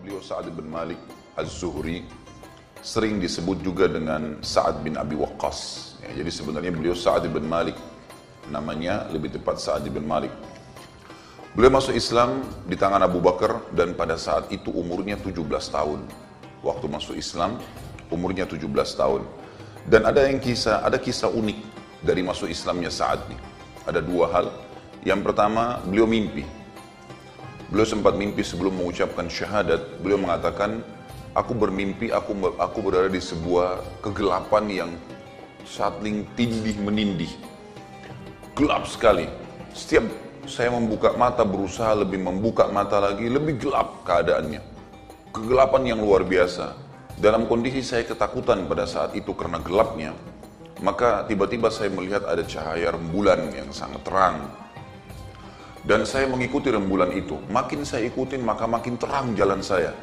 beliau Sa'ad bin Malik Az-Zuhri, sering disebut juga dengan Sa'ad bin Abi Waqqas. Ya, jadi sebenarnya beliau Sa'ad bin Malik, namanya lebih tepat Sa'ad bin Malik. Beliau masuk Islam di tangan Abu Bakar dan pada saat itu umurnya 17 tahun. Waktu masuk Islam umurnya 17 tahun. Dan ada kisah unik dari masuk Islamnya Sa'ad nih. Ada dua hal. Yang pertama, beliau mimpi. Beliau sempat mimpi sebelum mengucapkan syahadat. Beliau mengatakan, aku bermimpi, aku berada di sebuah kegelapan yang saling tindih menindih. Gelap sekali. Setiap saya membuka mata, berusaha lebih membuka mata lagi, lebih gelap keadaannya. Kegelapan yang luar biasa. Dalam kondisi saya ketakutan pada saat itu karena gelapnya, maka tiba-tiba saya melihat ada cahaya rembulan yang sangat terang. Dan saya mengikuti rembulan itu. Makin saya ikutin, maka makin terang jalan saya.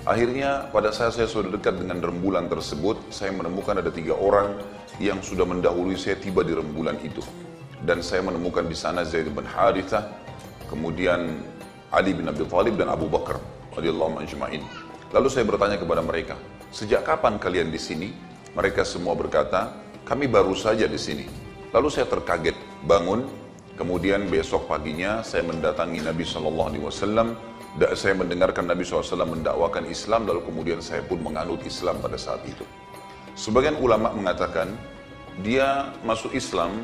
Akhirnya pada saat saya sudah dekat dengan rembulan tersebut, saya menemukan ada 3 orang yang sudah mendahului saya tiba di rembulan itu. Dan saya menemukan di sana Zaid bin Harithah, kemudian Ali bin Abi Thalib dan Abu Bakar radhiyallahu ajma'in. Lalu saya bertanya kepada mereka, sejak kapan kalian di sini? Mereka semua berkata, kami baru saja di sini. Lalu saya terkaget, bangun. Kemudian besok paginya saya mendatangi Nabi SAW. Saya mendengarkan Nabi SAW mendakwakan Islam, lalu kemudian saya pun menganut Islam pada saat itu. Sebagian ulama mengatakan dia masuk Islam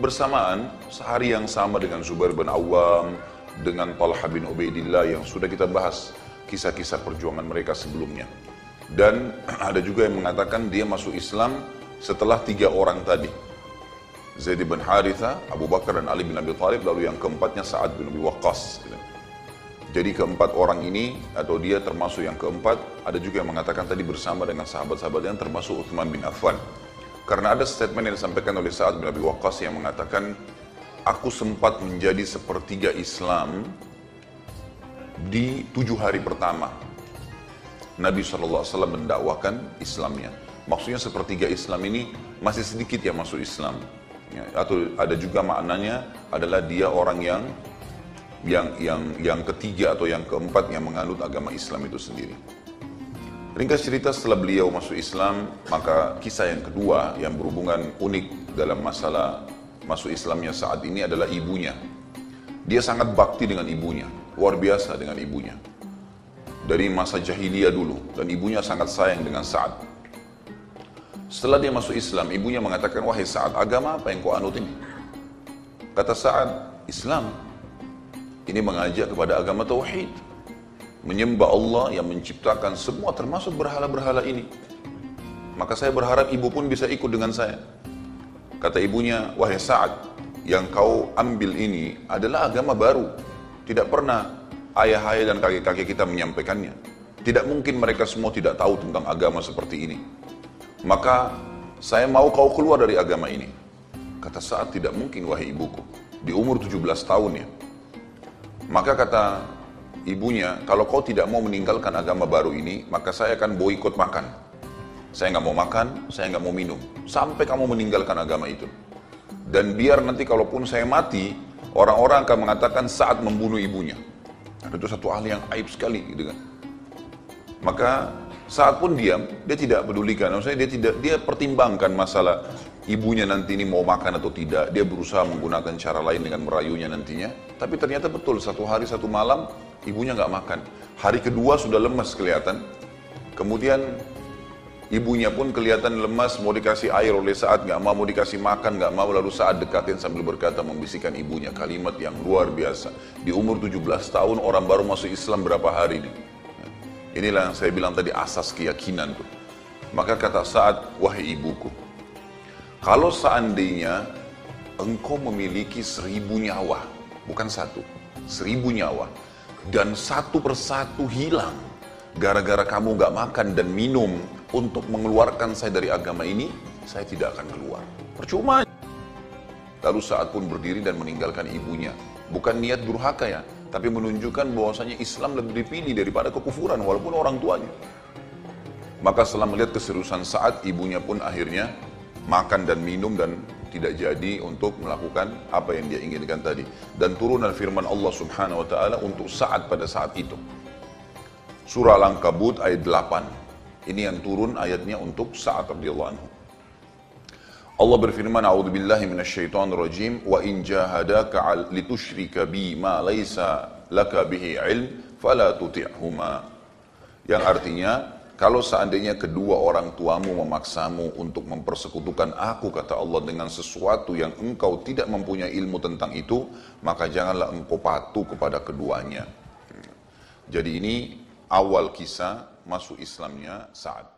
bersamaan sehari yang sama dengan Zubair bin Awam, dengan Talha bin Ubaidillah yang sudah kita bahas kisah-kisah perjuangan mereka sebelumnya. Dan ada juga yang mengatakan dia masuk Islam setelah 3 orang tadi. Zaid bin Harithah, Abu Bakar dan Ali bin Abi Thalib, lalu yang keempatnya Sa'ad bin Abi Waqqas. Jadi keempat orang ini, atau dia termasuk yang keempat, ada juga yang mengatakan tadi bersama dengan sahabat-sahabat yang termasuk Uthman bin Affan. Karena ada statement yang disampaikan oleh Sa'ad bin Abi Waqqas yang mengatakan, aku sempat menjadi sepertiga Islam di 7 hari pertama. Nabi SAW mendakwakan Islamnya. Maksudnya sepertiga Islam ini masih sedikit yang masuk Islam. Ya, atau ada juga maknanya adalah dia orang yang ketiga atau yang keempat yang menganut agama Islam itu sendiri. Ringkas cerita, setelah beliau masuk Islam, maka kisah yang kedua yang berhubungan unik dalam masalah masuk Islamnya saat ini adalah ibunya. Dia sangat bakti dengan ibunya, luar biasa dengan ibunya. Dari masa jahiliyah dulu, dan ibunya sangat sayang dengan Sa'ad. Setelah dia masuk Islam, ibunya mengatakan, wahai Sa'ad, agama apa yang kau anut ini? Kata Sa'ad, Islam. Ini mengajak kepada agama tauhid. Menyembah Allah yang menciptakan semua termasuk berhala-berhala ini. Maka saya berharap ibu pun bisa ikut dengan saya. Kata ibunya, wahai Sa'ad, yang kau ambil ini adalah agama baru. Tidak pernah ayah-ayah dan kakek-kakek kita menyampaikannya. Tidak mungkin mereka semua tidak tahu tentang agama seperti ini. Maka saya mau kau keluar dari agama ini. Kata Sa'ad, tidak mungkin wahai ibuku. Di umur 17 tahun ya. Maka kata ibunya, kalau kau tidak mau meninggalkan agama baru ini, maka saya akan boikot makan. Saya nggak mau makan, saya nggak mau minum. Sampai kamu meninggalkan agama itu. Dan biar nanti kalaupun saya mati, orang-orang akan mengatakan Sa'ad membunuh ibunya. Itu satu hal yang aib sekali gitu kan. Maka Sa'ad pun diam, dia tidak pedulikan. Maksudnya dia pertimbangkan masalah ibunya nanti ini mau makan atau tidak. Dia berusaha menggunakan cara lain dengan merayunya nantinya. Tapi ternyata betul, satu hari satu malam ibunya nggak makan. Hari kedua sudah lemas kelihatan. Kemudian ibunya pun kelihatan lemas, mau dikasih air oleh Sa'ad, nggak mau dikasih makan, nggak mau. Lalu Sa'ad dekatin sambil berkata, membisikkan ibunya kalimat yang luar biasa. Di umur 17 tahun orang baru masuk Islam berapa hari nih? Inilah yang saya bilang tadi asas keyakinan tuh. Maka kata Sa'ad, wahai ibuku, kalau seandainya engkau memiliki 1000 nyawa, bukan 1, 1000 nyawa, dan satu persatu hilang gara-gara kamu gak makan dan minum untuk mengeluarkan saya dari agama ini, saya tidak akan keluar. Percuma. Lalu Sa'ad pun berdiri dan meninggalkan ibunya. Bukan niat durhaka ya, tapi menunjukkan bahwasanya Islam lebih dipilih daripada kekufuran walaupun orang tuanya. Maka setelah melihat keseriusan Sa'ad, ibunya pun akhirnya makan dan minum dan tidak jadi untuk melakukan apa yang dia inginkan tadi. Dan turunan firman Allah Subhanahu wa taala untuk Sa'ad pada saat itu. Surah Al-Ankabut ayat 8. Ini yang turun ayatnya untuk Sa'ad radhiyallahu anhu. Allah berfirman, "A'udzubillahi minasyaitonirrajim, wa in jahadaka litusyrika bi ma laisa laka bihi ilm, fala tuti'huma." Yang artinya, kalau seandainya kedua orang tuamu memaksamu untuk mempersekutukan aku, kata Allah, dengan sesuatu yang engkau tidak mempunyai ilmu tentang itu, maka janganlah engkau patuh kepada keduanya. Jadi ini awal kisah masuk Islamnya Sa'ad.